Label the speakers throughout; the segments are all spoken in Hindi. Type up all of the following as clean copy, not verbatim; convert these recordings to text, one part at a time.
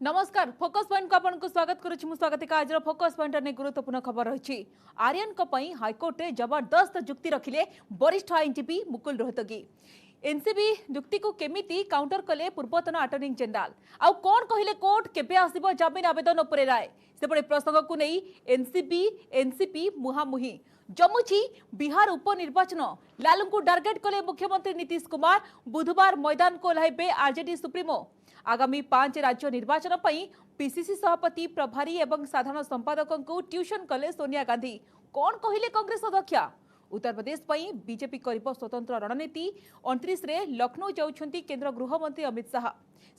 Speaker 1: नमस्कार फोकस पॉइंट को आपको स्वागत करुच्ची मु स्वागतिका आज फोकस पॉइंट ने गुरुत्वपूर्ण खबर रही आर्यन हाइकोर्ट रे जबरदस्त जुक्ति रखिले वरिष्ठ आईनजीपी मुकुल रोहतगी एनसीबी जुक्ति को केमिति काउंटर कले पूर्वतन अटर्नी जनरल आउ कौन कहले कोर्ट केबे आसीबो जमीन आवेदन उपरे राय सेपटे प्रसंग को नहीं एनसीपी मुहामुही जमुची बिहार उपनिर्वाचन लालू को टार्गेट कले मुख्यमंत्री नीतीश कुमार बुधवार मैदान को ओह्लाइबे आरजेडी सुप्रीमो आगामी 5 राज्य निर्वाचन पई पीसीसी सभापति प्रभारी एवं साधारण संपादक को ट्यूशन कले सोनिया गांधी कौन कहले कांग्रेस अध्यक्ष उत्तर प्रदेश पई बीजेपी करिब स्वतंत्र रणनीति 29 रे लखनऊ जाउछंती केंद्र गृहमंत्री अमित शाह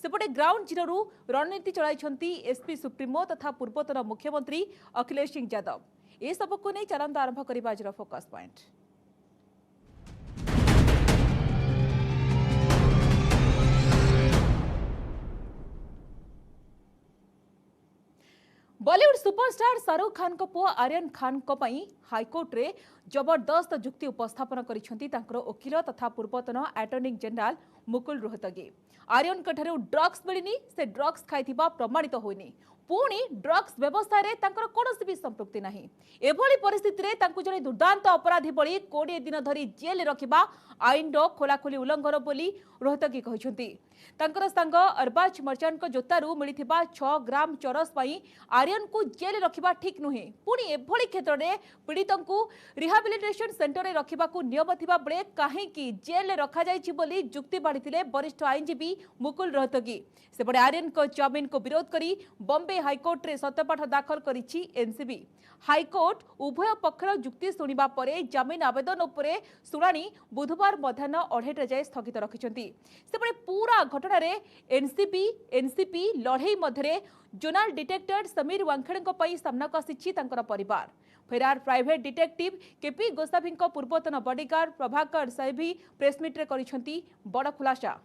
Speaker 1: सेपटे ग्राउंड जीरो रणनीति चलाइछंती एसपी सुप्रीमो तथा पूर्वतन मुख्यमंत्री अखिलेश सिंह यादव ए सबको नहीं चलंत आरंभ करिबा आज focus point. Bollywood superstar Shahrukh Khan को पुआ आर्यन खान को पई हाईकोर्ट रे जबरदस्त जुक्ति उपस्थापन करिसेंती तांकर वकील तथा पूर्वतन अटॉर्नी जनरल मुकुल रोहतगी आर्यन कठारु ड्रग्स मिलिनी से ड्रग्स खाइथिबा प्रमाणित होइनी पुणी ड्रग्स व्यवस्था रे तांकर कोनोसी भी संपृक्ति नाही एभली परिस्थिति रे तांकु जने दुर्दांत अपराधी बळी 20 दिन धरी जेल रखिबा आईन रो खोलाखोली उल्लंघन बोली रोहतगी कहिसेंती तांकर संग अरबाज मर्चेंट को जोतारू मिलिथिबा 6 ग्राम चरस पई आर्यन को जेल रखिबा ठीक नुहे पुणी एभली क्षेत्र रे पीड़ितन को रिहाबिलिटेशन सेंटर रे रखिबा को नियम थिबा बळे काहे की जेल रखा जायछि बोली जुक्ति बाढिथिले वरिष्ठ आईनजीबी मुकुल रोहतगी सेपटे आर्यन को जमीन को विरोध करी बॉम्बे हाईकोर्ट रे सत्यपाठ दाखल करिछि एनसीबी हाईकोर्ट उभय पक्षर जुक्ति सुनिबा परे जमीन आवेदन उपरे सुनानी बुधवार मध्याह्न 2:30 जाए स्थगित रखिछंती सेपटे पूरा घटना रे एनसीपी लड़ई मध्य जोनाल डिटेक्टर समीर वांखेड़े पई सामनाक आसिछि तांकर परिवार फेरार प्राइवेट डिटेक्टिव केपी गोसाभी पूर्वतन बॉडीगार्ड प्रभाकर साहेबी प्रेसमिट रे करिछंती बड़ खुलासा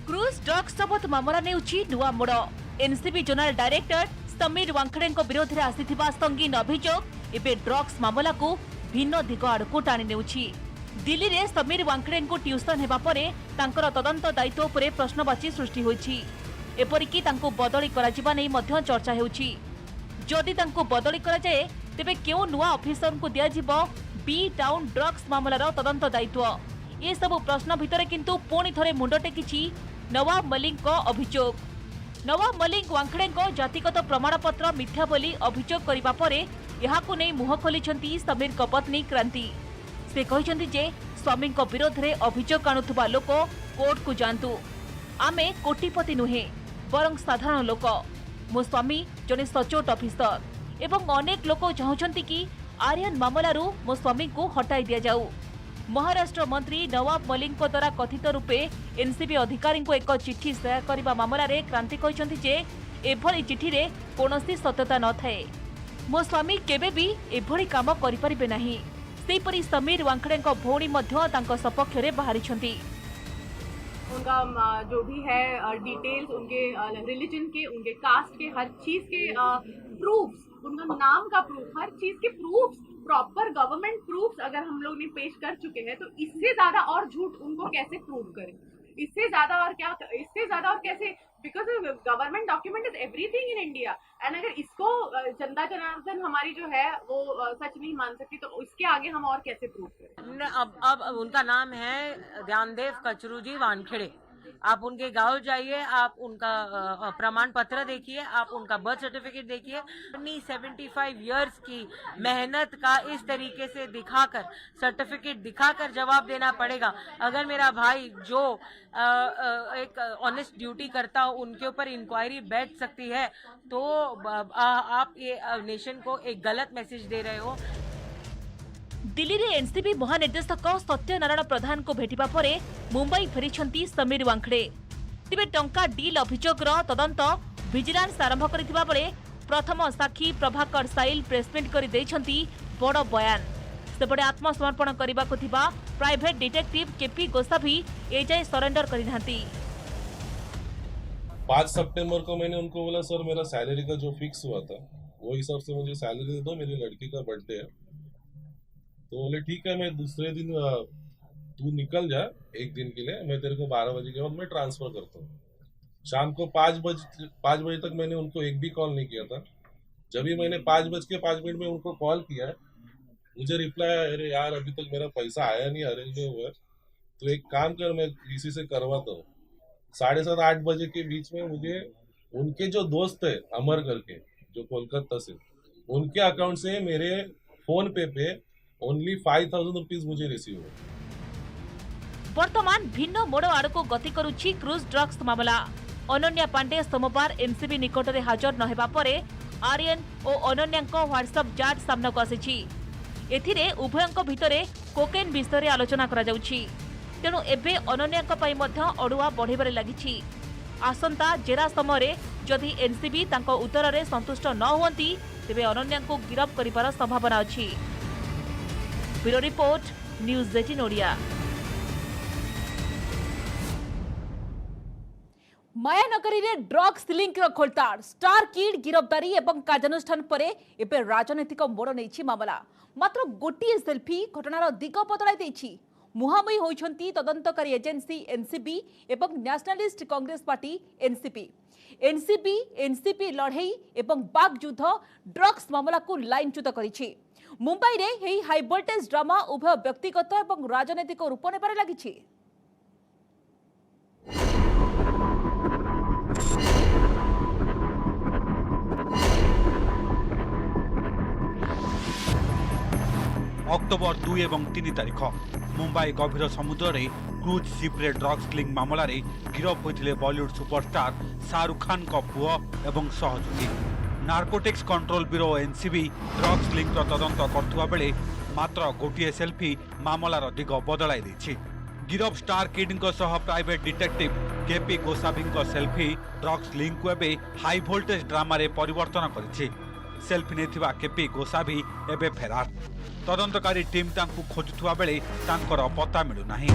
Speaker 1: क्रूज ड्रग्स जबत मामला नेउछि नुआ मोड़ NCB zonal director Sameer Wankhede विरोध में आसीथिबा संगीन अभियोग एबे ड्रग्स मामला को भिन्न दिग आड़कू टाणी नेउछि दिल्ली रे समीर वांखेड़े को ट्यूशन हेबा परे तांकर तदंत दायित्व उपरे प्रश्नवाची सृष्टि होइछि एपरिकी तांको बदली कराजिबा नै मध्य चर्चा हेउछि जदि तांको बदली करा जाए तेबे केउ नुआ ऑफिसर को दिया जिवो बी टाउन ड्रग्स मामलार तदंत दायित्व ए सब प्रश्न भितरे किंतु पुणी थरे मुंड टेकिछि नवाब मलिक को अभियोग नवाब मलिक वांखेड़े जातिगत प्रमाणपत्र मिथ्या बोली अभियोग करिबा परे एहाकु नै मुह खोलिछंती समीर को पत्नी क्रांति से कहिछंती जे स्वामी को विरोध रे अभियोग आनुथुबा लोक कोर्ट को जानतु आमे कोटिपति नुहे बरं साधारण लोक मो स्वामी जने सचोट ऑफिसर एवं अनेक लोक चाहुछंती कि आर्यन मामलारू मो स्वामी को हटाई दिया जाऊ महाराष्ट्र मंत्री नवाब मलिक द्वारा कथित रूपे एनसीबी अधिकारी को एक चिठी शेयर करने मामला रे क्रांति कहते जे एभली चिठी रे कोनोसी सत्यता न थाए मो स्वामी केबे भी एभली काम करि परिबे नाही सेपरि समीर वांखेड़े भौणी मध्य तांको सपक्ष रे बाहरी छंती
Speaker 2: उनका जो भी है डिटेल्स उनके रिलीजन के उनके कास्ट के हर चीज के प्रूफ्स उनका नाम का प्रूफ हर चीज के प्रूफ्स प्रॉपर गवर्नमेंट प्रूफ्स अगर हम लोग ने पेश कर चुके हैं तो इससे ज्यादा और झूठ उनको कैसे प्रूव करें इससे ज्यादा और क्या इससे ज्यादा और कैसे because government document is everything in India and अगर इसको जनता जनार्दन हमारी जो है वो सच नहीं मान सकती तो इसके आगे हम और कैसे प्रूव करें।
Speaker 3: अब उनका नाम है ध्यानदेव कचरूजी वानखेड़े आप उनके गांव जाइए आप उनका प्रमाण पत्र देखिए आप उनका बर्थ सर्टिफिकेट देखिए अपनी 75 इयर्स की मेहनत का इस तरीके से दिखाकर सर्टिफिकेट दिखाकर जवाब देना पड़ेगा अगर मेरा भाई जो एक ऑनेस्ट ड्यूटी करता हो उनके ऊपर इंक्वायरी बैठ सकती है तो आप ये नेशन को एक गलत मैसेज दे रहे हो।
Speaker 1: दिल्ली रे एनसीबी महानिर्देशक सत्यनारायण प्रधान को भेटिबा परे मुंबई फेरिछंती समीर वांखेड़े तेबे टंका डील अभियोग तदंत विजिलेंस आरंभ करथिबा बेले प्रथम साक्षी प्रभाकर साइल प्रेसमिट कर देछंती बड़ बयान सेपटे आत्मसमर्पण करने को थिबा प्राइवेट डिटेक्टिव केपी गोसाभी एजाए सरेंडर करिनांती
Speaker 4: 5 सितंबर को मैंने उनको बोला सर मेरा सैलरी का जो फिक्स हुआ था वो हिसाब से मुझे सैलरी दे दो, मेरी लड़की का बर्थडे है। तो बोले ठीक है, मैं दूसरे दिन तू निकल जा एक दिन के लिए, मैं तेरे को 12 बजे के बाद मैं ट्रांसफर करता हूँ। शाम को 5 बजे तक मैंने उनको एक भी कॉल नहीं किया था। जब भी मैंने 5:05 में उनको कॉल किया, मुझे रिप्लाई आया, अरे यार अभी तक मेरा पैसा आया नहीं, अरेंज नहीं हुआ, तो एक काम कर, मैं किसी से करवाता हूँ। 7:30-8 बजे के बीच में मुझे उनके जो दोस्त है अमर करके, जो कोलकाता से, उनके अकाउंट से मेरे फोन पे ओनली 5,000 रुपीज मुझे रिसीव हुआ।
Speaker 1: वर्तमान भिन्न मोड़ आड़क गति करुछि क्रूज ड्रग्स मामला। अनन्या पांडे सोमवार एनसीबी निकट में हाजर न हेबा परे आर्यन और अनन्या व्हाट्सएप चाट सामना आसी। एथिरे उभयंक भितरे कोकेन विषय आलोचना करा जाउछि। तेणु एबे अनन्या पई मध्य अड़ुआ बढ़िबारे लागिछि। आसंता जेरा समय जदि एनसीबी तांको उत्तर रे संतुष्ट न हुअंती तेबे अनन्या को गिरफ्त करिबार संभावना अछि। Bureau report, news 18 Odia.
Speaker 5: मायानगरी रे ड्रग्स लिंक खोलताड़, स्टार किड गिरफ्तारी एवं कार्यानुष्ठान परे एबे राजनैतिक मोड़ नहीं मामला। मात्र गोटे सेल्फी घटनार दिग बदलाई देछि। मुहांमुही होइछंती तदंतकारी एजेंसी एनसीबी एवं नेशनलिस्ट कांग्रेस पार्टी एनसीपी लड़ई एवं बागयुद्ध ड्रग्स मामला को लाइनच्युत करिछि। मुंबई रे एही हाई वोल्टेज ड्रामा उभय व्यक्तिगत एवं राजनैतिक रूप नेबारे लागिछि।
Speaker 6: अक्टोबर 2 एवं 3 तारिख मुंबई गभीर समुद्र रे क्रूज शिप्रे ड्रग्स लिंक मामला रे गिरफ होइथिले बॉलीवुड सुपरस्टार शाहरुख खान को पुओ एवं सहयोगी। Narcotics control bureau NCB drugs link तदंत करथुवा बेले मात्र गोटे सेल्फी मामलार दिग बदलाई देछि। गिरफ स्टार किड सह private detective KP Gosavi selfie drugs link को एबे हाई वोल्टेज ड्रामा रे परिवर्तन करिछि। सेल्फी नेथिबा केपी गोसावी एबे फेरार। तदंतकारी टीम तांकु खोजुथुवा बेले तांकर पता मिलु नाही।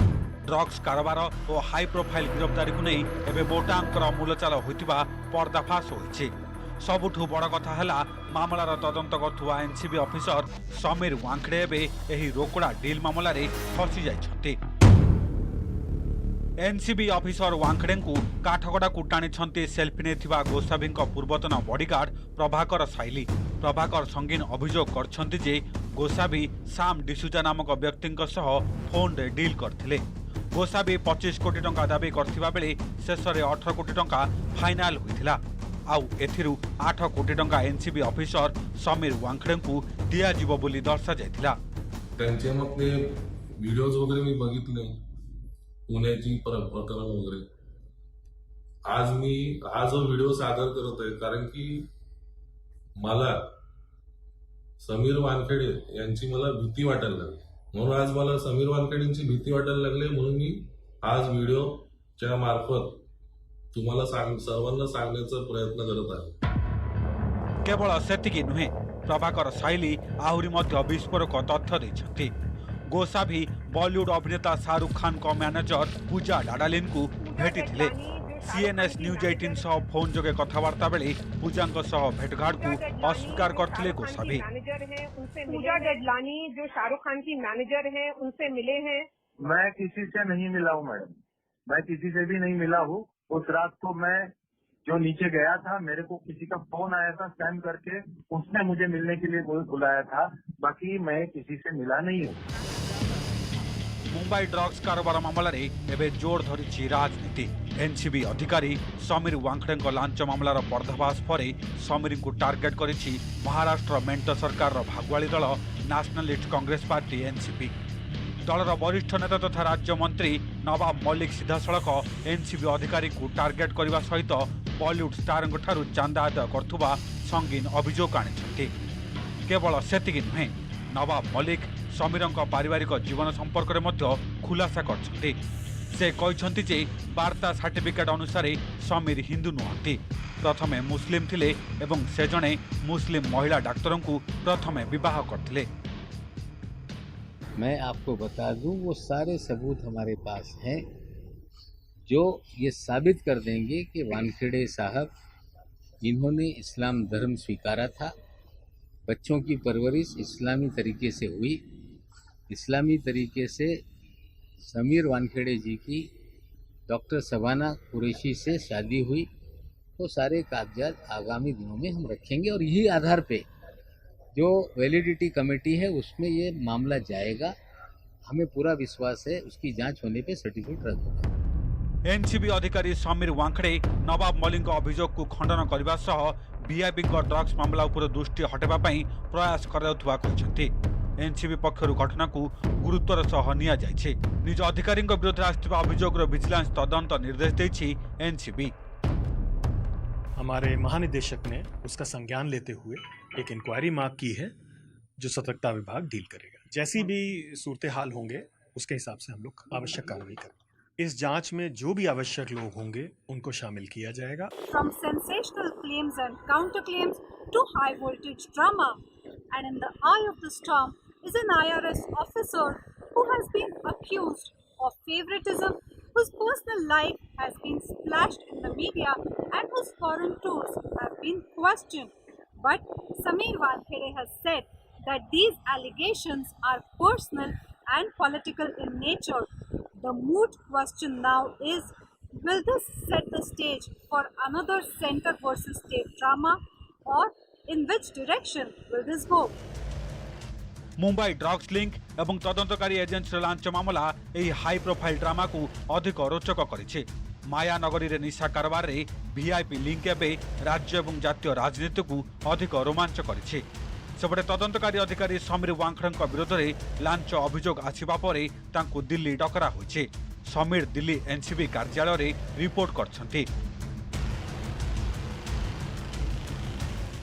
Speaker 6: ड्रग्स कारोबार और हाई प्रोफाइल गिरफ्तारी को नहीं एबे मोटांकर मूलचाल होइतिबा पर्दाफाश होइछि। सबुठु बड़ कथा हला मामलार तदंत करथुवा एनसीबी ऑफिसर समीर वांखड़े एबे एही रोकड़ा डील मामला रे फसी जाइछथि। एनसीबी ऑफिसर वांखड़े को काठगड़ा को टाणी सेल्फी नेथिबा गोसावी पूर्वतन बॉडीगार्ड प्रभाकर साइली। प्रभाकर संगीन अभियोग करछंती जे गोसावी साम डिसुजा नामक व्यक्ति सह फोन रे डील करथिले। गोसावी 25 कोटी टंका दाबी करथिबा बेले शेष रे 18 कोटी टंका फाइनाल होइथिला। आउ एथिरु 8 कोटी टंका एनसीबी ऑफिसर समीर वांखड़े को दिया जिवो बोली दर्शा जायथिला।
Speaker 4: त्यांचे मग ते व्हिडिओज वगैरे मी बघितले, पुण्याची प्रकरण वगैरे। आज मी हा जो व्हिडिओ सादर करत आहे कारण की मला समीर वानखेडे यांची मला भीती वाटायला लागली, म्हणून आज मला समीर वानखेडेंची भीती वाटायला लागली, म्हणून मी आज व्हिडिओच्या मार्फत तुम्हाला सर्वांना सांगण्याचा प्रयत्न करत आहे।
Speaker 6: केवल सेतिकी नुहे, प्रभाकर साइली आहुरी मध्य विस्फोरक तथ्य दैछथि। गोसावी बॉलीवुड अभिनेता शाहरुख खान को मैनेजर पूजा डाडालिन को भेटिथिले। सीएनएस न्यूज 18 सह फोन जोगे कथबार्ता बेले पूजांक सह भेटघाट को अस्वीकार करथिले गोसावी।
Speaker 7: पूजा डडलानी जो शाहरुख खान की मैनेजर हैं, उनसे मिले हैं?
Speaker 8: मैं किसी से नहीं मिला हूँ मैडम, मैं किसी से भी नहीं मिला हूँ। उस रात को मैं जो नीचे गया था, मेरे को किसी का फोन आया था स्कैन करके, उसने मुझे मिलने के लिए बुलाया था, बाकी मैं किसी से मिला नहीं हूँ।
Speaker 6: मुंबई ड्रग्स कारोबार मामला रे एबे जोर धरिछि राजनीति। एनसीबी अधिकारी समीर वांखड़े लांच मामलार पर्दाफाश पर समीर को टार्गेट करिछि महाराष्ट्र मेंट सरकार भागुआली दल नेशनलिस्ट कांग्रेस पार्टी एनसीपी। दलर वरिष्ठ नेता तथा राज्य मंत्री नवाब मल्लिक सीधासलख एनसीबी अधिकारी को टार्गेट करने सहित बॉलीवुड स्टार ठारू चांदा आदाय करथुबा संगीन अभियोग आनिछथि। केवल सेतिकी नुहे, नवाब मल्लिक समीर पारिवारिक जीवन संपर्क में खुलासा करछथि। से कहते जे वार्ता सर्टिफिकेट अनुसार समीर हिंदू नुहति, प्रथमे मुस्लिम थिले एवं से जणे मुस्लिम महिला डाक्तर को प्रथमे विवाह करथिले।
Speaker 9: मैं आपको बता दूं, वो सारे सबूत हमारे पास हैं जो ये साबित कर देंगे कि वानखेड़े साहब इन्होंने इस्लाम धर्म स्वीकारा था बच्चों की परवरिश इस्लामी तरीके से हुई। इस्लामी तरीके से समीर वानखेड़े जी की डॉक्टर शबाना कुरैशी से शादी हुई। तो सारे कागजात आगामी दिनों में हम रखेंगे और यही आधार पे जो वैलिडिटी कमेटी है उसमें ये मामला जाएगा। हमें पूरा विश्वास है उसकी जांच होने पे सर्टिफिकेट रद्द होगा।
Speaker 6: एनसीबी अधिकारी समीर वांखड़े नवाब मलिक अभियोग को खंडन करने सह वीआईपी ड्रग्स मामला उपर दृष्टि हटेबा पई प्रयास कराउथुवा कहछन्ति। एनसीबी पक्षरु घटना को गुरुत्वर सह निया जायछि। निज अधिकारी विरुद्ध आस्थिबा अभियोग विजिलेंस तदंत निर्देश देछि एनसीबी।
Speaker 10: हमारे महानिदेशक ने उसका संज्ञान लेते हुए एक इंक्वायरी मांग की है जो सतर्कता विभाग डील करेगा। जैसी भी सूरत हाल होंगे उसके हिसाब से हम लोग आवश्यक कार्रवाई करेंगे। इस जांच में जो भी आवश्यक लोग होंगे उनको शामिल किया जाएगा।
Speaker 11: From sensational claims and counterclaims to high voltage drama, and in the eye of the storm is an IRS officer who has been accused of favoritism, whose personal life has been splashed in the media and whose foreign tours have been questioned. But Sameer Wankhede has said that these allegations are personal and political in nature. The moot question now is, will this set the stage for another center versus state drama, or in which direction will this go?
Speaker 6: Mumbai drugs link एवं तदंतकारी एजेंट लांच मामला यही हाई प्रोफाइल ड्रामा को अधिक रोचक करिछि। माया नगरी रे निशा कारोबार रे वीआईपी लिंक एबे राज्य एवं जातीय राजनीति को अधिक रोमांच करिछि। सेपटे तदंतकारी अधिकारी समीर वांखड़े विरोध में लांच अभियोग आसिबा परे तांको दिल्ली डकरा होइछि। समीर दिल्ली एनसीबी कार्यालय रे रिपोर्ट करछन्ति।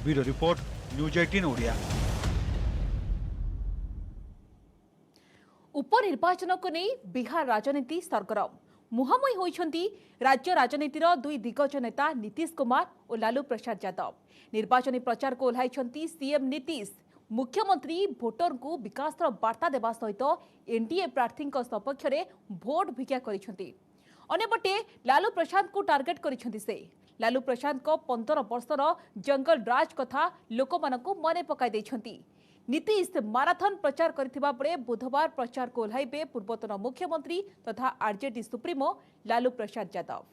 Speaker 6: Bureau report news 18 Odia.
Speaker 5: उपनिर्वाचन को नहीं बिहार राजनीति सरगरम। मुहांमुही होइछन्ति राज्य राजनीतिर दुई दिग्गज नेता नीतीश कुमार और लालू प्रसाद यादव। निर्वाचनी प्रचार को ओह्लाइछन्ति सीएम नीतीश। मुख्यमंत्री भोटर को विकास वार्ता देवा सहित एनडीए प्रार्थी सपक्ष में भोट भिक्षा करिछन्ति। अन्यपटे लालू प्रसाद को टार्गेट करिछन्ति से। लालू प्रसाद को 15 वर्षर जंगल राज कथा लोक मानकु मने पकाई दैछन्ति। नीतीश माराथन प्रचार करथिबा बेले बुधवार प्रचार को ओह्लाइबे पूर्वतन मुख्यमंत्री तथा आरजेडी सुप्रीमो लालू प्रसाद यादव।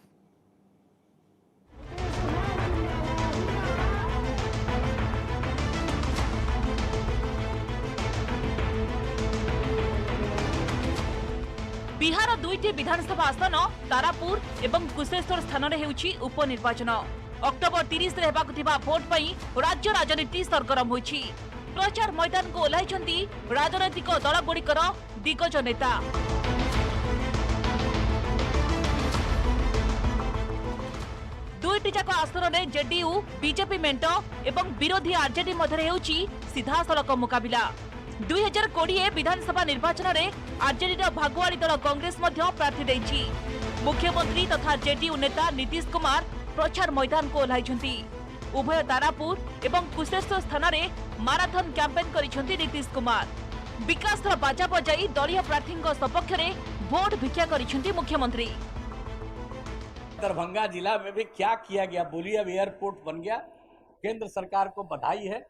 Speaker 1: बिहार दुईटी विधानसभा आसन तारापुर एवं कुशेश्वर स्थान में हेउछि उपनिर्वाचन। अक्टोबर 30 रे हेबाकु थिबा भोट पई राज्य राजनीति सरगरम होइछि। प्रचार मैदान को ओह्लाइछन्ति राजनैतिक दलगुड़िकर दिग्गज नेता। दुईटी जाक आसन में जेडीयू बीजेपी मेंट एवं विरोधी आरजेडी मध्य हेउछि सीधासलख मुकाबिला। 2020 विधानसभा निर्वाचन में आरजेडी भागुआड़ी दल कांग्रेस प्रार्थी देइछि। मुख्यमंत्री तथा जेडीयू नेता नीतीश कुमार प्रचार मैदान को ओह्लाइछन्ति। उभय तारापुर एवं कुशेश्वर स्थान में माराथन कैंपेन करिछन्ति नीतीश कुमार। विकास बाजा बजाई दलीय प्रार्थी सपक्ष में भोट भिक्षा करिछन्ति मुख्यमंत्री।
Speaker 12: दरभंगा जिला में भी क्या किया गया, बोलिए। अब एयरपोर्ट बन गया, केंद्र सरकार को बधाई है।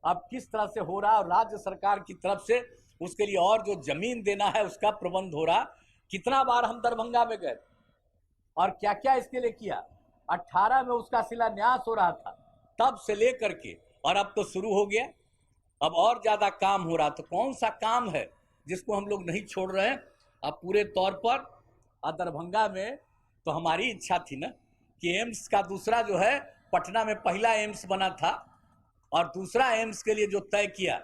Speaker 12: अब किस तरह से हो रहा है और राज्य सरकार की तरफ से उसके लिए और जो जमीन देना है उसका प्रबंध हो रहा। कितना बार हम दरभंगा में गए और क्या क्या इसके लिए किया। 18 में उसका शिलान्यास हो रहा था तब से लेकर के, और अब तो शुरू हो गया। अब और ज्यादा काम हो रहा। तो कौन सा काम है जिसको हम लोग नहीं छोड़ रहे हैं अब पूरे तौर पर। दरभंगा में तो हमारी इच्छा थी ना कि एम्स का दूसरा जो है, पटना में पहला एम्स बना था और दूसरा एम्स के लिए जो तय किया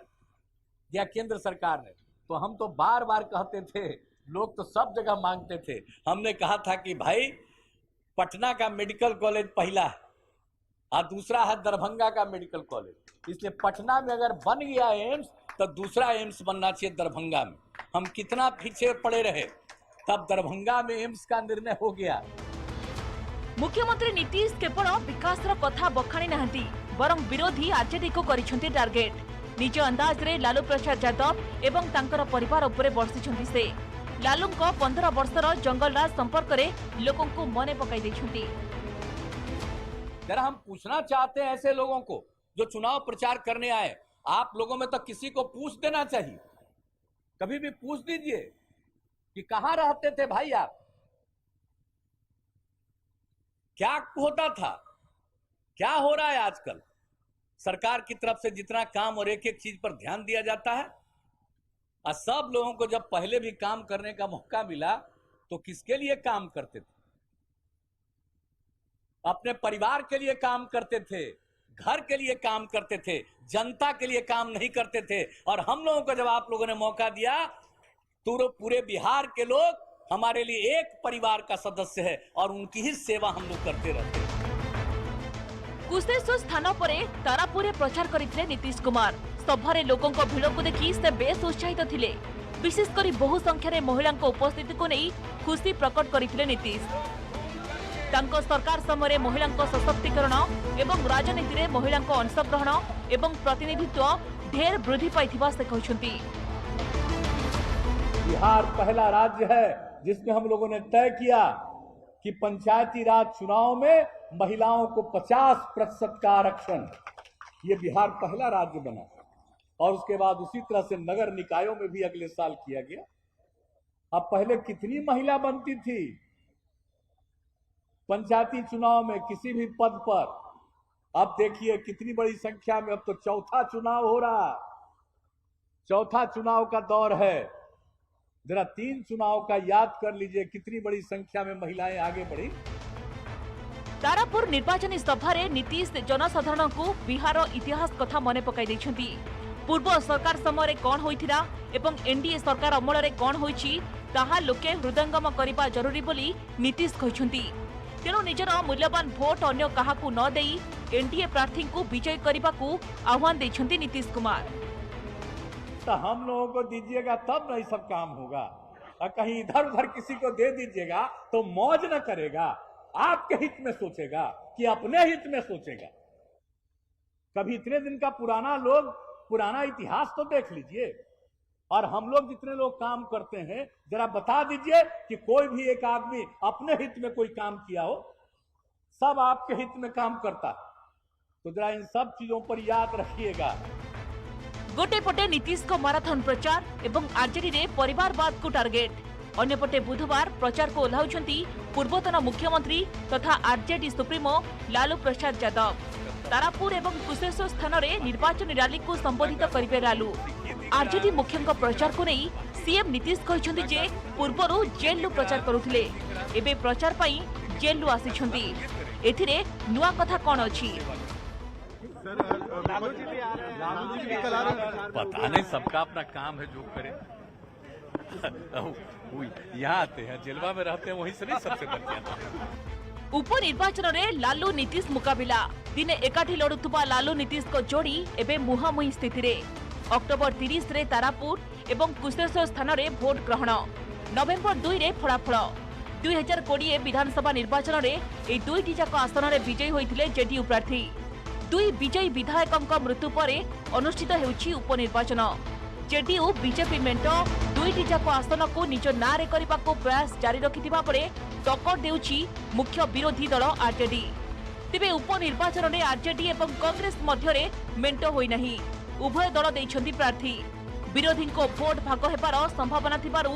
Speaker 12: गया केंद्र सरकार ने, तो हम तो बार बार कहते थे, लोग तो सब जगह मांगते थे। हमने कहा था कि भाई पटना का मेडिकल कॉलेज पहला है और दूसरा है दरभंगा का मेडिकल कॉलेज। इसलिए पटना में अगर बन गया एम्स तो दूसरा एम्स बनना चाहिए दरभंगा में। हम कितना पीछे पड़े रहे, तब दरभंगा में एम्स का निर्णय हो गया।
Speaker 1: मुख्यमंत्री नीतीश केवल विकास कथा बखाणी नाहंती, बरं विरोधी आरजेडी को करिछन्ति टार्गेट। निज अंदाज रे लालू प्रसाद यादव एवं तांकर परिवार उपरे बर्षिछन्ति से। लालू को 15 वर्षर जंगल राज संपर्क में लोगों को मने पकाई दैछन्ति।
Speaker 12: जरा हम पूछना चाहते हैं ऐसे लोगों को जो चुनाव प्रचार करने आए, आप लोगों में तो किसी को पूछ देना चाहिए, कभी भी पूछ दीजिए कि कहां रहते थे भाई आप, क्या होता था, क्या हो रहा है आजकल। सरकार की तरफ से जितना काम और एक एक चीज पर ध्यान दिया जाता है, और सब लोगों को जब पहले भी काम करने का मौका मिला तो किसके लिए काम करते थे? अपने परिवार के लिए काम करते थे, घर के लिए काम करते थे, जनता के लिए काम नहीं करते थे। और हम लोगों को जब आप लोगों ने मौका दिया तो पूरे बिहार के लोग हमारे लिए एक परिवार का सदस्य है और उनकी ही सेवा हम लोग करते रहते हैं।
Speaker 1: कुशेश्वर स्थान पर तारापुर प्रचार करते नीतीश कुमार। सभारे लोकों भीड़ को देखि से बेस उत्साहित थिले। विशेषकर बहु संख्यार महिला उपस्थिति को नहीं खुशी प्रकट करते नीतीश। तांको सरकार समय महिला सशक्तिकरण एवं राजनीति में महिला अंशग्रहण एवं प्रतिनिधित्व ढेर वृद्धि पाइथिबा से कहते।
Speaker 12: बिहार पहला राज्य है जिसमें हम लोगों ने तय किया कि पंचायती राज चुनाव में महिलाओं को 50% का आरक्षण, ये बिहार पहला राज्य बना। और उसके बाद उसी तरह से नगर निकायों में भी अगले साल किया गया। अब पहले कितनी महिला बनती थी पंचायती चुनाव में किसी भी पद पर, अब देखिए कितनी बड़ी संख्या में। अब तो चौथा चुनाव हो रहा, चौथा चुनाव का दौर है। जरा 3 चुनाव का याद कर लीजिए कितनी बड़ी संख्या में महिलाएं आगे बढ़ी।
Speaker 1: तारापुर निर्वाचन सभा रे नीतीश जनसाधारण को बिहार इतिहास कथा मने पकाई दैछंती। पूर्व सरकार समय कौन होइथिला एवं एनडीए सरकार अमल रे कौन होइछि ताहा लोके हृदयंगम करिबा जरूरी बोली नीतीश कहिसंती। तेणु निजर मूल्यवान भोट अन्य काहाकू न देई एनडीए प्रार्थी को विजय करने को आह्वान देछंती नीतीश कुमार।
Speaker 12: तो हम लोगों को दीजिएगा तब नहीं सब काम होगा, और कहीं इधर उधर किसी को दे दीजिएगा तो मौज न करेगा, आपके हित में सोचेगा कि अपने हित में सोचेगा। कभी इतने दिन का पुराना इतिहास तो देख लीजिए। और हम लोग जितने लोग काम करते हैं जरा बता दीजिए कि कोई भी एक आदमी अपने हित में कोई काम किया हो, सब आपके हित में काम करता। तो जरा इन सब चीजों पर याद रखिएगा।
Speaker 1: गोटे पटे नीतीश को माराथन प्रचार एवं आरजेडी रे परिवारवाद को टार्गेट। अन्यपटे बुधवार प्रचार को ओह्लाउछंती पूर्वतन मुख्यमंत्री तथा आरजेडी सुप्रीमो लालू प्रसाद यादव। तारापुर एवं कुशेश्वर स्थान में निर्वाचन रैली को संबोधित करिवे लालू। आरजेडी मुख्यଙ୍କ प्रचार को नहीं सीएम नीतीश कहछंती जे पूर्वरु जेलु प्रचार करुथिले, एबे प्रचार पई जेलु आसिछंती। एथिरे नुआ कथा कोन अछि?
Speaker 12: पता नहीं, सबका अपना काम है जो करे। यहाँ आते हैं, जेलवा में रहते हैं, वहीं से नहीं सबसे बढ़िया।
Speaker 1: उपनिर्वाचन रे लालू नीतीश मुकाबिला। दिने एकाठी लड़ुथुबा लालू नीतीश को जोड़ी एबे मुहांमुही स्थिति रे। अक्टोबर 30 रे तारापुर एवं कुशेश्वर स्थान रे भोट ग्रहण। नवेम्बर 2 रे फलाफल। 2020 विधानसभा निर्वाचन रे ए दुईटी जाक आसन रे विजयी होइथिले जेडीयू प्रार्थी। 2 विजयी विधायकों मृत्यु पर अनुष्ठित हेउछि उपनिर्वाचन। जेडीयू बीजेपी मेंट 2टी जाक आसन को निज नारे करने को प्रयास जारी रखिथिबा परे टक्कर देउछि मुख्य विरोधी दल आरजेडी। तेबे उपनिर्वाचन में आरजेडी एवं कांग्रेस मध्य मेंट होई नहीं। उभय दल देइछंती प्रार्थी। विरोधी को भोट भाग हेबार संभावना थिबारु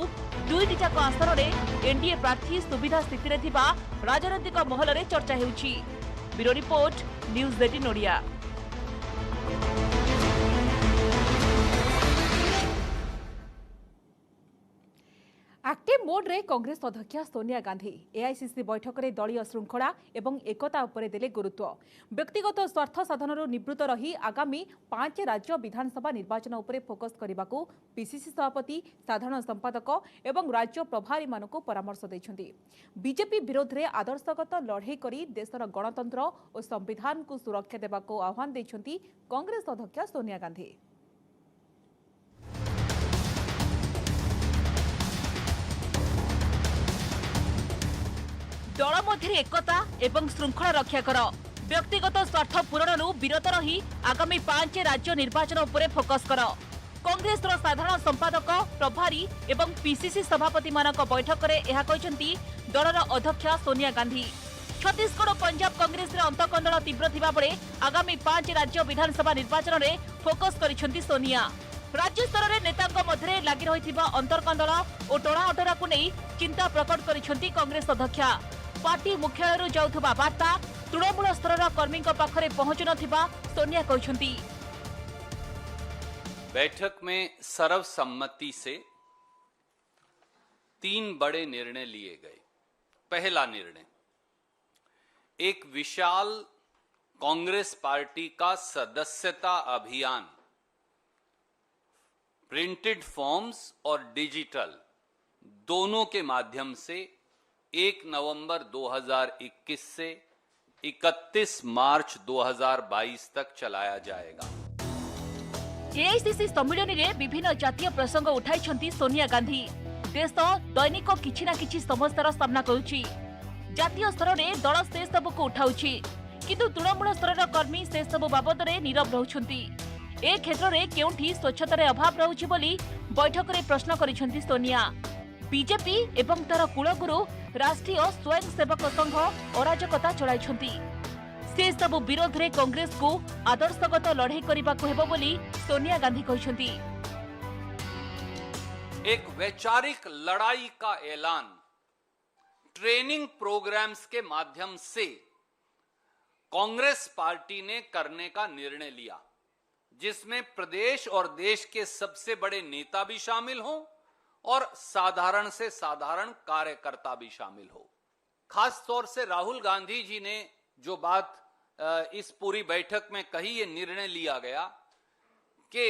Speaker 1: 2टी जाक आसन में एनडीए प्रार्थी सुविधा स्थिति रे थिबा राजनीतिक महल रे चर्चा हेउछि। Bureau report, news 18 Odia.
Speaker 5: Active mode रे कांग्रेस अध्यक्ष सोनिया गांधी एआईसीसी बैठक में दलीय श्रृंखला एवं एकता उपरे देले गुरुत्व। व्यक्तिगत स्वार्थ साधन निवृत्त रही आगामी 5 राज्य विधानसभा निर्वाचन उपरे फोकस करने को पीसीसी सभापति, साधारण संपादक एवं राज्य प्रभारी मानक परामर्श दैछंती। बीजेपी विरोध में आदर्शगत लड़ाई करी देशर गणतंत्र और संविधान को सुरक्षा देवा को आह्वान दैछंती कांग्रेस अध्यक्ष सोनिया गांधी।
Speaker 1: दल मध्य एकता एवं श्रृंखला रक्षा कर। व्यक्तिगत स्वार्थ पूरण विरत रही आगामी 5 राज्य निर्वाचन उपरे फोकस कर। कांग्रेस साधारण संपादक, प्रभारी एवं पीसीसी सभापति मानक बैठक में यह कहते दलर अध्यक्ष सोनिया गांधी। छत्तीसगढ़ और पंजाब कांग्रेस रे अंतकंदल तीव्र थिबा बेले आगामी 5 राज्य विधानसभा निर्वाचन रे फोकस करिसेंती सोनिया। राज्य स्तर रे नेतांक मध्य लागि रहिथिबा अंतरकंदल और टोणा अटरा को नहीं चिंता प्रकट करिसेंती कांग्रेस अध्यक्षा। पार्टी मुख्यालय जाउथबा वार्ता तृणमूल स्तर कर्मी पाखरे पहुंचु नथिबा सोनिया कहिसेंती।
Speaker 13: बैठक में सर्वसम्मति से 3 बड़े निर्णय लिए गए। पहला निर्णय, एक विशाल कांग्रेस पार्टी का सदस्यता अभियान प्रिंटेड फॉर्म्स और डिजिटल दोनों के माध्यम से 1 नवंबर 2021 से 31 मार्च 2022 तक चलाया जाएगा।
Speaker 1: एआईसीसी सम्मेलन में विभिन्न जातीय प्रसंग उठाई सोनिया गांधी। देश दैनिक किछि ना किछि समस्यार सामना करुछि। जातीय स्तर में दल से सब को उठाउछि, किंतु तृणमूल स्तर कर्मी से सब बाबद में नीरव रहउछंती। ए क्षेत्र में केउठी स्वच्छतार अभाव रहुछि बोली बैठक में प्रश्न करिसेंती सोनिया। बीजेपी एवं तार कुलगुरु राष्ट्रीय स्वयंसेवक संघ अराजकता चलाइछंती। से सब विरोध में कांग्रेस को आदर्शगत लड़ाई करबाको हेबो बोली सोनिया गांधी कहिसेंती।
Speaker 13: एक वैचारिक लड़ाई का ऐलान ट्रेनिंग प्रोग्राम्स के माध्यम से कांग्रेस पार्टी ने करने का निर्णय लिया, जिसमें प्रदेश और देश के सबसे बड़े नेता भी शामिल हों और साधारण से साधारण कार्यकर्ता भी शामिल हो। खास तौर से राहुल गांधी जी ने जो बात इस पूरी बैठक में कही, ये निर्णय लिया गया कि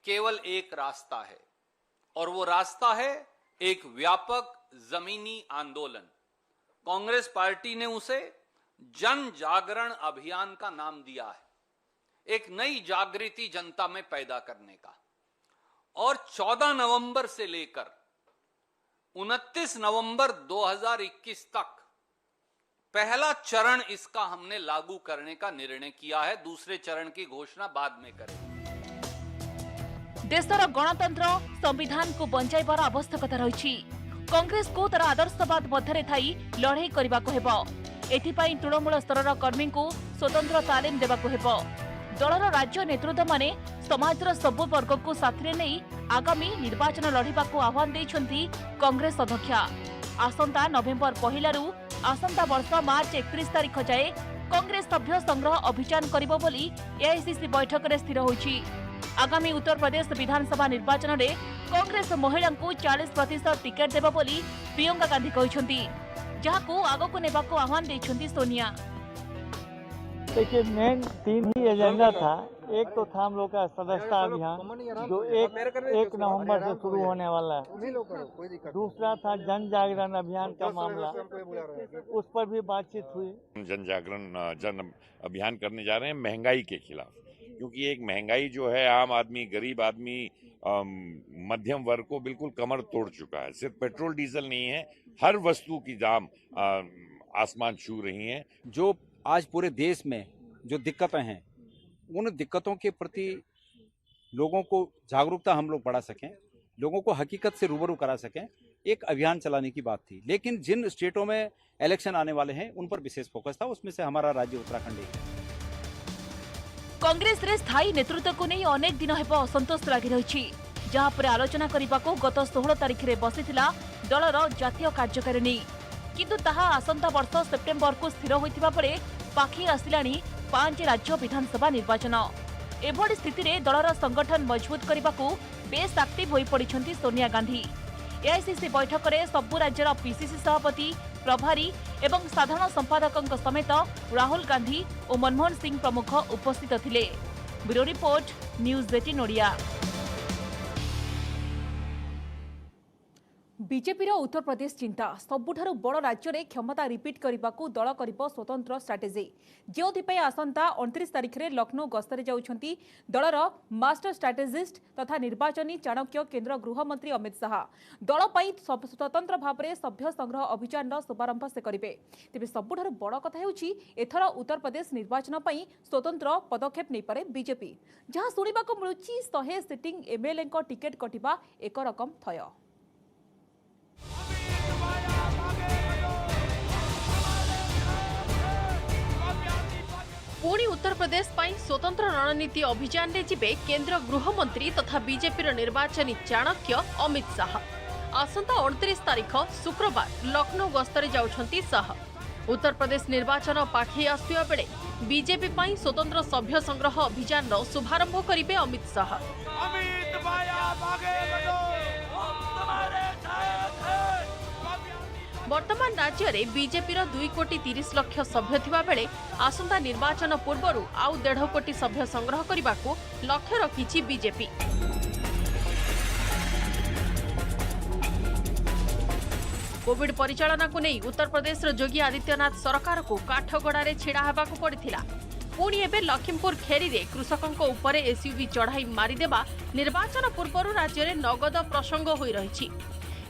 Speaker 13: केवल एक रास्ता है और वो रास्ता है एक व्यापक जमीनी आंदोलन। कांग्रेस पार्टी ने उसे जन जागरण अभियान का नाम दिया है, एक नई जागृति जनता में पैदा करने का। और 14 नवंबर से लेकर 29 नवंबर 2021 तक पहला चरण इसका हमने लागू करने का निर्णय किया है। दूसरे चरण की घोषणा बाद में करेंगे।
Speaker 1: देशर गणतंत्र संविधान को बंचाइबार आवश्यकता रही। कांग्रेस को तार आदर्शवाद मध्य थाई लड़ाई करने को हेबो। एथिपाई तृणमूल स्तर कर्मी को स्वतंत्र तालीम देबाको हेबो। दलर राज्य नेतृत्व माने समाजर सबु वर्ग को साथरे नहीं आगामी निर्वाचन लड़िबाको आह्वान देइछंती कांग्रेस अध्यक्षा। आसंता नवेम्बर 1 रु आसंता वर्ष मार्च 31 तारिख जाए कांग्रेस सभ्य संग्रह अभियान करिबो बोली एआईसीसी बैठक में स्थिर होइछि। आगामी उत्तर प्रदेश विधानसभा निर्वाचन में कांग्रेस महिला को 40% टिकेट देबो बोली प्रियंका गांधी कहिछंती, जहाको आगको नेबाको आह्वान देइछंती सोनिया।
Speaker 14: देखिए, मेन 3 ही एजेंडा था। एक तो था हम लोग का सदस्यता अभियान जो 1 नवंबर से शुरू होने वाला है। दूसरा था जन जागरण अभियान का मामला, उस पर भी बातचीत हुई।
Speaker 15: जन जागरण जन अभियान करने जा रहे हैं महंगाई के खिलाफ, क्योंकि एक महंगाई जो है आम आदमी, गरीब आदमी, मध्यम वर्ग को बिल्कुल कमर तोड़ चुका है। सिर्फ पेट्रोल डीजल नहीं है, हर वस्तु की दाम आसमान छू रही हैं।
Speaker 16: जो आज पूरे देश में जो दिक्कतें हैं, उन दिक्कतों के प्रति लोगों को जागरूकता हम लोग बढ़ा सकें, लोगों को हकीकत से रूबरू करा सकें, एक अभियान चलाने की बात थी। लेकिन जिन स्टेटों में इलेक्शन आने वाले हैं उन पर विशेष फोकस था, उसमें से हमारा राज्य उत्तराखंड है।
Speaker 1: कांग्रेस रे स्थायी नेतृत्व को नहीं अनेक दिन हेब असंतोष लगी रही, जहां पर आलोचना करने को गत 16 तारिख में बसिथिला दलर जातीय कार्यकारिणी। किंतु ताहा आसंता वर्ष सेप्टेम्बर को स्थिर होइथिबा परे पाखी आसिलाणी 5 राज्य विधानसभा निर्वाचन। एभली स्थिति रे दलर संगठन मजबूत करने को बेस एक्टिव होई पड़िछंती सोनिया गांधी। एआईसीसी बैठक में सबु राज्यर पीसीसी सभापति, प्रभारी एवं साधारण संपादकों समेत राहुल गांधी और मनमोहन सिंह प्रमुख उपस्थित थिले। Bureau report, news 18 Odia.
Speaker 5: BJP Uttar Pradesh चिंता सबुठारु बड़ राज्य में क्षमता रिपीट करने को दल करिबो स्वतंत्र स्ट्राटेजी, जो आसंता 29 तारिख में लखनऊ गस्तरे जाउछंती दलर मास्टर स्ट्राटेजिस्ट तथा निर्वाचनी चाणक्य केंद्र गृहमंत्री अमित शाह। दल पई स्वतंत्र भाव में सभ्य संग्रह अभियान शुभारंभ से करेंगे। तेज सबुठारु बड़ कथा हेउछि एथर उत्तर प्रदेश निर्वाचन पई स्वतंत्र पदक्षेप नहीं पारे बीजेपी, जहां सुनिबाको मिलुछि 100 सिटिंग एमएलए टिकेट कटिबा एक रकम थय।
Speaker 17: पुणी उत्तर प्रदेश पाई स्वतंत्र रणनीति अभियान रे जिबे केंद्र गृहमंत्री तथा बीजेपी निर्वाचनी चाणक्य अमित शाह। आसंता 29 तारीख शुक्रवार लखनऊ गस्तरे जाउछंती शाह। उत्तर प्रदेश निर्वाचन पाखे आसुवा बेले बीजेपी पाई स्वतंत्र सभ्य संग्रह अभियान रो शुभारंभ करिवे अमित शाह। वर्तमान राज्य में बीजेपी 2 कोटी 30 लाख सभ्य थिबा बेले आसंता निर्वाचन पूर्व आउ 1.5 कोटी सभ्य संग्रह करने को लक्ष्य रखिछि बीजेपी। कोविड परिचालना को नहीं उत्तर प्रदेश योगी आदित्यनाथ सरकार को काठगड़ा छिड़ा होगा पड़ता। पुणी एबे लखीमपुर खेरी रे कृषकों उपर एसयूवी चढ़ाई मारिदेवा निर्वाचन पूर्व राज्य में नगद प्रसंग हो रही।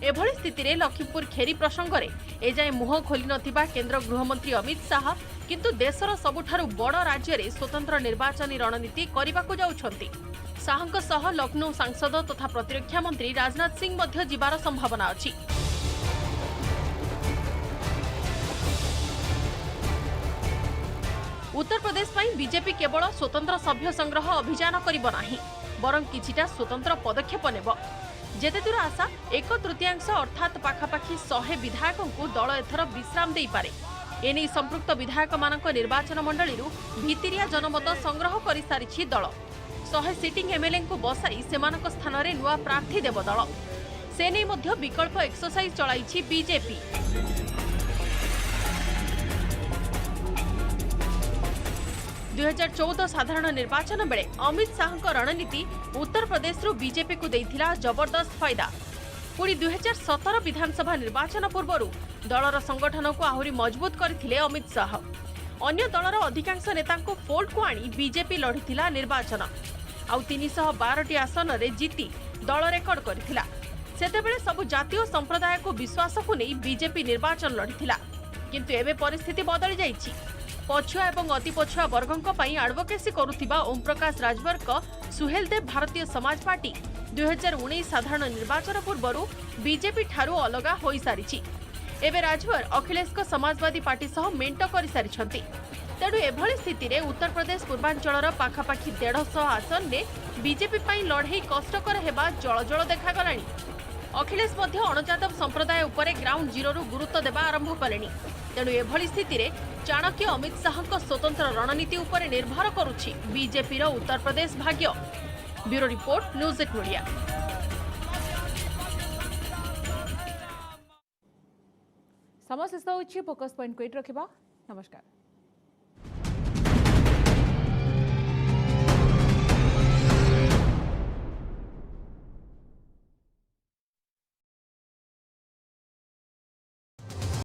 Speaker 17: एभली स्थिति रे लखीमपुर खेरी प्रसंग रे एजाए मुह खोली नथिबा केंद्र गृहमंत्री अमित शाह किंतु देशर सबुठारु बड़ राज्य रे स्वतंत्र निर्वाचनी रणनीति करबाकू जाउछंती। शाहଙ୍କ सह लखनऊ सांसद तथा प्रतिरक्षा मंत्री राजनाथ सिंह मध्य जिबार संभावना अछि। उत्तर प्रदेश में बीजेपी केवल स्वतंत्र सभ्य संग्रह अभियान करिब नाही बरं किछिटा स्वतंत्र पदक्षेप नेब। जेते दूर आशा 1/3 अर्थात पाखापाखि 100 विधायकों को दल एथर विश्राम दे पारे। एने संपृक्त विधायक मानक निर्वाचन मंडली भितिरिया जनमत संग्रह कर सारी दल 100 सिटिंग एमएलए को बसाई सेमानक स्थान रे नुआ प्रार्थी देव दल। से नै मध्य विकल्प एक्सरसाइज चलाइछि बीजेपी। दुई 2014 साधारण निर्वाचन बेले अमित शाह रणनीति उत्तर प्रदेश बीजेपी को देइथिला जबरदस्त फायदा। पुणी 2017 विधानसभा निर्वाचन पूर्व दलर संगठन को आहुरी मजबूत करथिले अमित शाह। अन्य दलर अधिकांश नेता को फोल्ड को आनी बीजेपी लढ़िथिला निर्वाचन आउ 312 आसन रे जीती दल रेकर्ड करथिला। सेतेबेले सबु जातीय संप्रदाय को विश्वास को नहीं बीजेपी निर्वाचन लढ़िथिला किंतु एबे परिस्थिति बदली जाइछि। पछुआ एवं अति पछुआ वर्गों पर एडवोकेसी करुथिबा ओम प्रकाश राजभर सुहेल देव भारतीय समाज पार्टी 2019 साधारण निर्वाचन पूर्व बीजेपी ठारू अलगा हो सारी। एवं राजभर अखिलेश समाजवादी पार्टी सह मेंट कर सारी। तेणु एभली स्थिति रे उत्तर प्रदेश पूर्वांचल पाखापाखि 150 आसन में बीजेपी पाई लड़ाई कष्टकर हेबा जलजल देखागलानी। अखिलेश मध्य अणजादव संप्रदाय उपरे ग्राउंड जीरो गुरुत्व देवा आरंभ कलेनी। तेणु एभली स्थिति रे चाणक्य अमित शाह स्वतंत्र रणनीति उपरे निर्भर करुछि बीजेपी रो उत्तर प्रदेश भाग्य। Bureau report news 8 media.
Speaker 5: समस्त फोकस पॉइंट को रखिबा। नमस्कार।